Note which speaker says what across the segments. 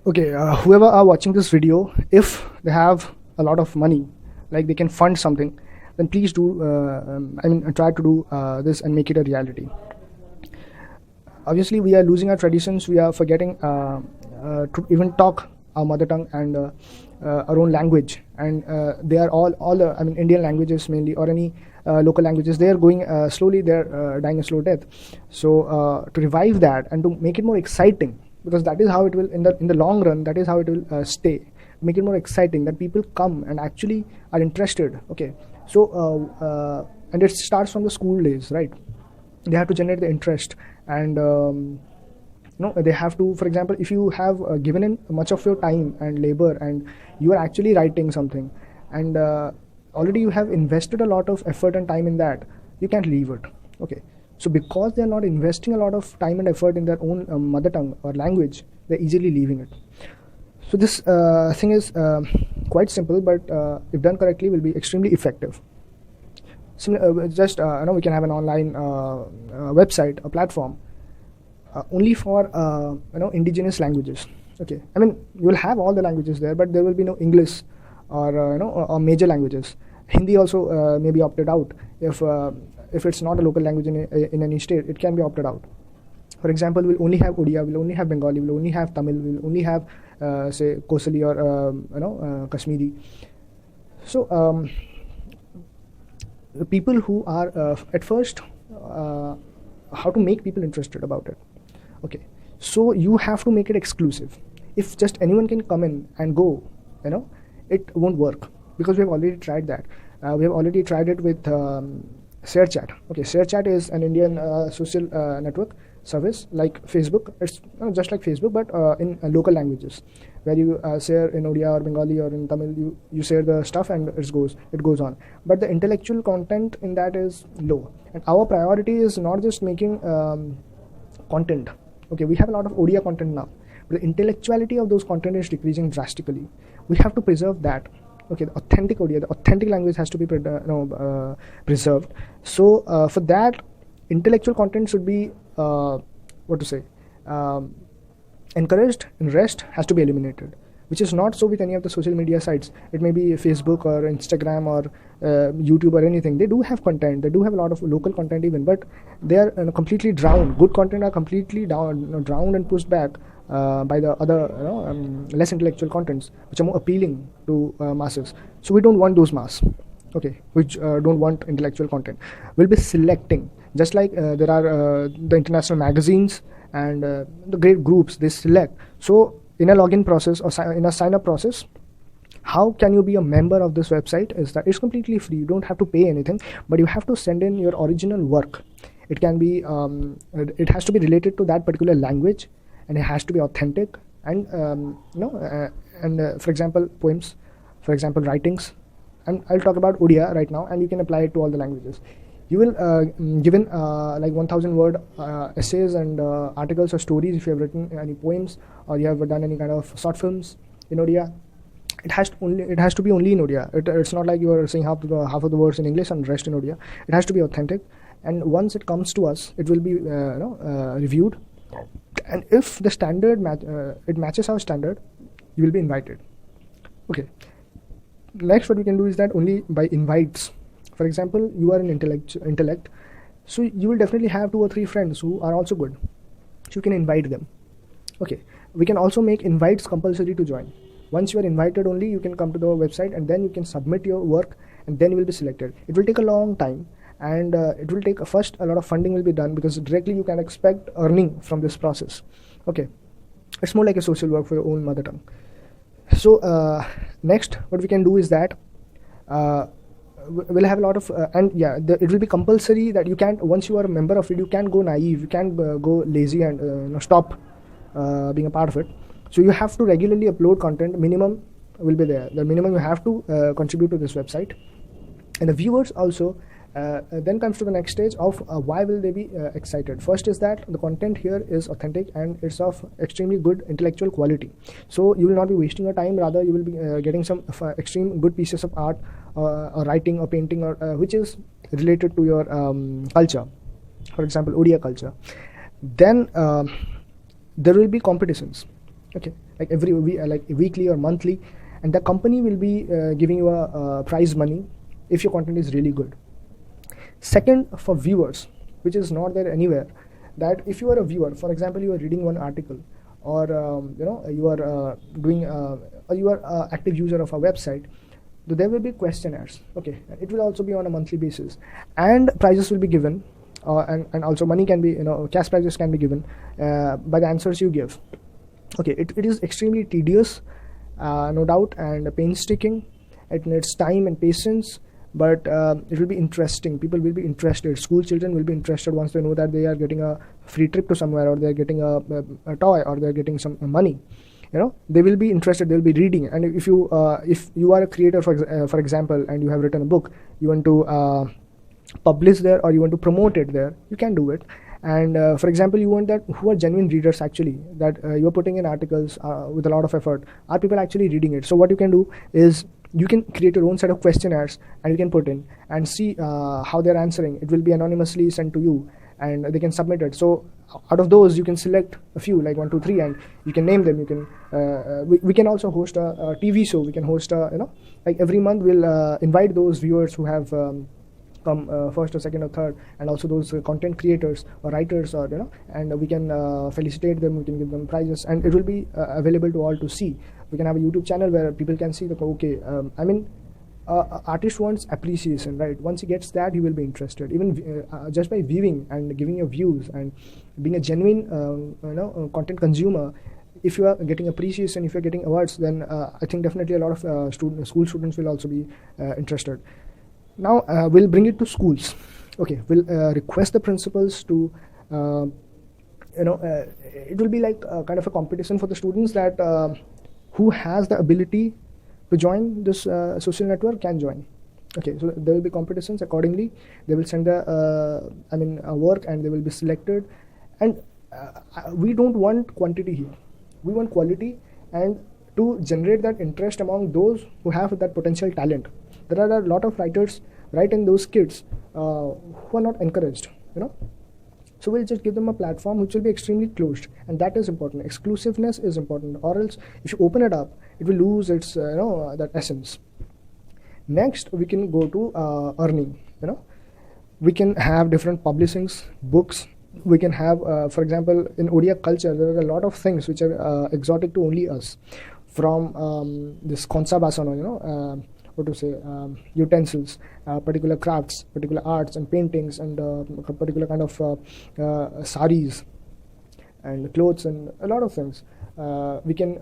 Speaker 1: Okay, whoever are watching this video, if they have a lot of money, like they can fund something, then please do try to do this and make it a reality. Obviously we are losing our traditions, we are forgetting to even talk our mother tongue and our own language, and they are all Indian languages mainly, or any local languages, they are going slowly, they're dying a slow death. So to revive that and to make it more exciting, because that is how it will in the long run, that is how it will stay. Make it more exciting, that people come and actually are interested. Okay, so and it starts from the school days, right? They have to generate the interest, and they have to, for example, if you have given in much of your time and labor, and you are actually writing something, and already you have invested a lot of effort and time in that, you can't leave it. Okay, so because they are not investing a lot of time and effort in their own mother tongue or language, they're easily leaving it. So this thing is quite simple, but if done correctly, will be extremely effective. Just we can have an online website, a platform only for indigenous languages. Okay, you will have all the languages there, but there will be no English or or major languages. Hindi also may be opted out if it's not a local language in any state. It can be opted out. For example, we'll only have Odia, we'll only have Bengali, we'll only have Tamil, we'll only have say Kosali or Kashmiri. So the people who are at first how to make people interested about it. Okay, so you have to make it exclusive. If just anyone can come in and go, it won't work, because we have already tried that. We have already tried it with c.Chat. Okay, c.Chat is an Indian social network service like Facebook. It's just like Facebook, but in local languages, where you share in Odia or Bengali or in Tamil, you share the stuff and it goes on. But the intellectual content in that is low, and our priority is not just making content. Okay, we have a lot of Odia content now, but the intellectuality of those content is decreasing drastically. We have to preserve that. Okay, the authentic Odia, the authentic language has to be preserved. So for that, intellectual content should be encouraged, and rest has to be eliminated, which is not so with any of the social media sites. It may be Facebook or Instagram or YouTube or anything. They do have content, they do have a lot of local content even, but they are completely drowned. Good content are completely drowned and pushed back by the other less intellectual contents, which are more appealing to masses. So we don't want those mass, okay, which don't want intellectual content. We'll be selecting, just like there are the international magazines and the great groups, they select. So in a login process or in a sign up process, how can you be a member of this website is that it's completely free. You don't have to pay anything, but you have to send in your original work. It can be it has to be related to that particular language, and it has to be authentic, and for example, poems, for example, writings. And I'll talk about Odia right now, and you can apply it to all the languages. You will given like 1,000 word essays and articles or stories if you have written any poems, or you have done any kind of short films in Odia. It has to be only in Odia. It's not like you are saying half of the words in English and rest in Odia. It has to be authentic, and once it comes to us, it will be reviewed, and if the standard it matches our standard, you will be invited. Okay, next what we can do is that only by invites. For example, you are an intellect, so you will definitely have 2 or 3 friends who are also good, so you can invite them. Okay, we can also make invites compulsory to join. Once you are invited only, you can come to the website, and then you can submit your work, and then you will be selected. It will take a long time, and it will take first a lot of funding will be done, because directly you can expect earning from this process. Okay, it's more like a social work for your own mother tongue. So next what we can do is that we'll have a lot of it will be compulsory that you can't, once you are a member of it, you can't go naive, you can't go lazy and stop being a part of it. So you have to regularly upload content. Minimum will be there, the minimum you have to contribute to this website. And the viewers also then comes to the next stage of why will they be excited. First is that the content here is authentic and it's of extremely good intellectual quality, so you will not be wasting your time, rather you will be getting some extreme good pieces of art or writing or painting or which is related to your culture, for example Odia culture. Then there will be competitions. Okay, like every week, like weekly or monthly, and the company will be giving you a prize money if your content is really good. Second, for viewers, which is not there anywhere, that if you are a viewer, for example, you are reading one article, or you are doing or you are active user of a website, there will be questionnaires. Okay, it will also be on a monthly basis, and prizes will be given, and also money can be, cash prizes can be given by the answers you give. Okay, it is extremely tedious, no doubt, and painstaking. It needs time and patience, but it will be interesting. People will be interested. School children will be interested once they know that they are getting a free trip to somewhere, or they're getting a toy, or they're getting some money. They will be interested. They'll be reading. And if you are a creator, for example, and you have written a book, you want to publish there, or you want to promote it there, you can do it. And for example, you want that who are genuine readers, actually, that you're putting in articles with a lot of effort, are people actually reading it? So what you can do is you can create your own set of questionnaires, and you can put in and see how they're answering. It will be anonymously sent to you, and they can submit it. So out of those, you can select a few, like 1, 2, 3, and you can name them. You can we can also host a TV show. We can host like every month we'll invite those viewers who have come first or second or third, and also those content creators or writers, or and we can felicitate them. We can give them prizes, and it will be available to all to see. We can have a YouTube channel where people can see artist wants appreciation, right? Once he gets that, he will be interested. Even just by viewing and giving your views and being a genuine content consumer, if you are getting appreciation, if you're getting awards, then I think definitely a lot of school students will also be interested. Now we'll bring it to schools. Okay, we'll request the principals to it will be like kind of a competition for the students, that who has the ability to join this social network can join. Okay, so there will be competitions accordingly. They will send the work, and they will be selected. And we don't want quantity here, we want quality, and to generate that interest among those who have that potential talent. There are a lot of writers, right, and those kids who are not encouraged, So we'll just give them a platform which will be extremely closed, and that is important. Exclusiveness is important, or else if you open it up, it will lose its that essence. Next, we can go to earning. We can have different publishings, books. We can have, for example, in Odia culture, there are a lot of things which are exotic to only us. From this konsa basano, utensils, particular crafts, particular arts and paintings, and particular kind of saris and clothes, and a lot of things. We can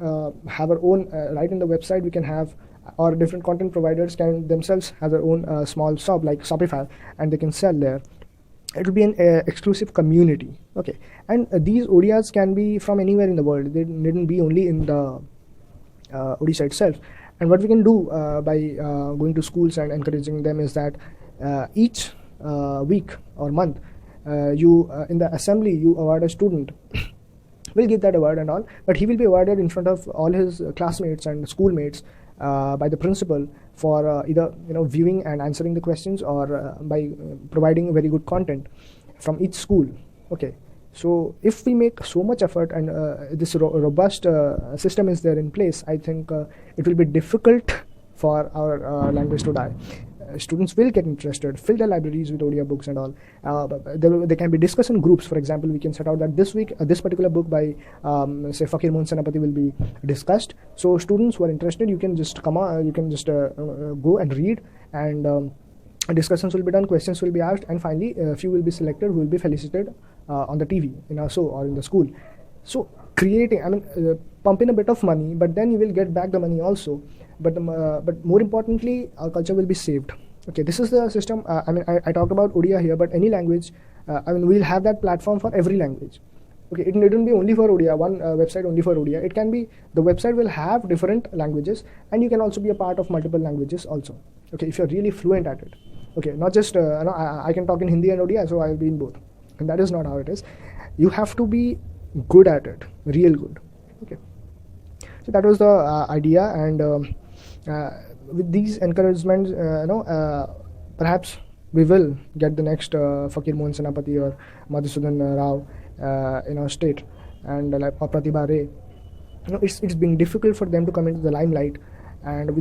Speaker 1: have our own, right in the website, we can have, or different content providers can themselves have their own small shop like Shopify, and they can sell there. It will be an exclusive community. Okay, and these Odias can be from anywhere in the world. They needn't be only in the Odisha itself. And what we can do by going to schools and encouraging them is that each week or month, you in the assembly, you award a student. We'll give that award and all, but he will be awarded in front of all his classmates and schoolmates by the principal for either viewing and answering the questions, or by providing very good content from each school. Okay, so if we make so much effort, and this robust system is there in place, I think it will be difficult for our language to die. Students will get interested, fill their libraries with Odia books and all. There can be discussion groups. For example, we can set out that this week this particular book by say Fakir Mohan Senapati will be discussed. So students who are interested, you can just come on, you can just go and read, and discussions will be done, questions will be asked, and finally a few will be selected who will be felicitated on the TV, in our show, or in the school. So creating, pump in a bit of money, but then you will get back the money also. But more importantly, our culture will be saved. Okay, this is the system. I talked about Odia here, but any language, we'll have that platform for every language. Okay, it needn't be only for Odia, one website only for Odia. It can be, the website will have different languages, and you can also be a part of multiple languages also. Okay, if you're really fluent at it. Okay, not just, I can talk in Hindi and Odia, so I'll be in both. And that is not how it is. You have to be good at it, real good. Okay, so that was the idea, and with these encouragements, perhaps we will get the next Fakir Mohan Senapati or Madhusudan Rao in our state, and like Pratibha Ray. it's being difficult for them to come into the limelight. And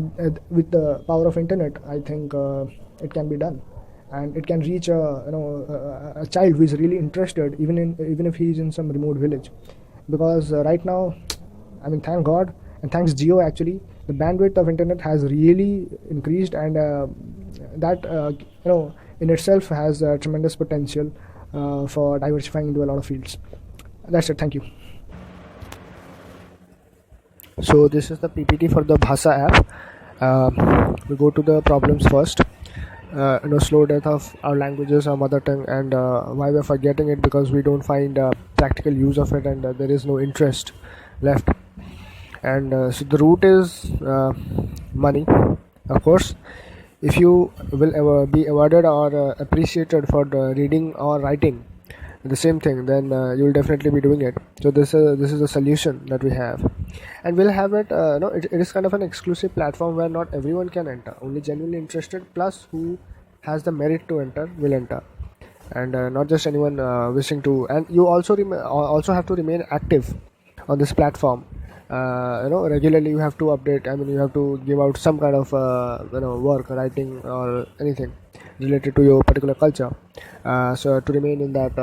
Speaker 1: with the power of internet, I think it can be done, and it can reach a child who is really interested, even if he is in some remote village. Because right now, I mean, thank God and thanks Geo, actually the bandwidth of internet has really increased, and that in itself has tremendous potential for diversifying into a lot of fields. That's it. Thank you. So this is the PPT for the Bhasa app. We go to the problems first. Slow death of our languages, our mother tongue, and why we're forgetting it because we don't find practical use of it, and there is no interest left. And so the root is money, of course. If you will ever be awarded or appreciated for the reading or writing the same thing, then you will definitely be doing it. So this is a solution that we have, and we'll have it. It is kind of an exclusive platform where not everyone can enter. Only genuinely interested, plus who has the merit to enter, will enter, and not just anyone wishing to. And you also have to remain active on this platform. Regularly you have to update. I mean, you have to give out some kind of work, writing, or anything related to your particular culture, so to remain in that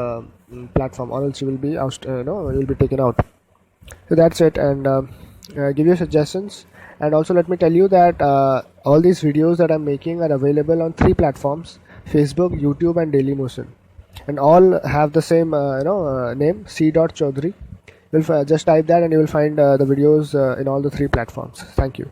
Speaker 1: platform, or else you will be you will be taken out. So that's it, and give your suggestions. And also let me tell you that all these videos that I'm making are available on 3 platforms: Facebook, YouTube, and Dailymotion, and all have the same name, c.Chowdhury. Just type that and you will find the videos in all the 3 platforms. Thank you.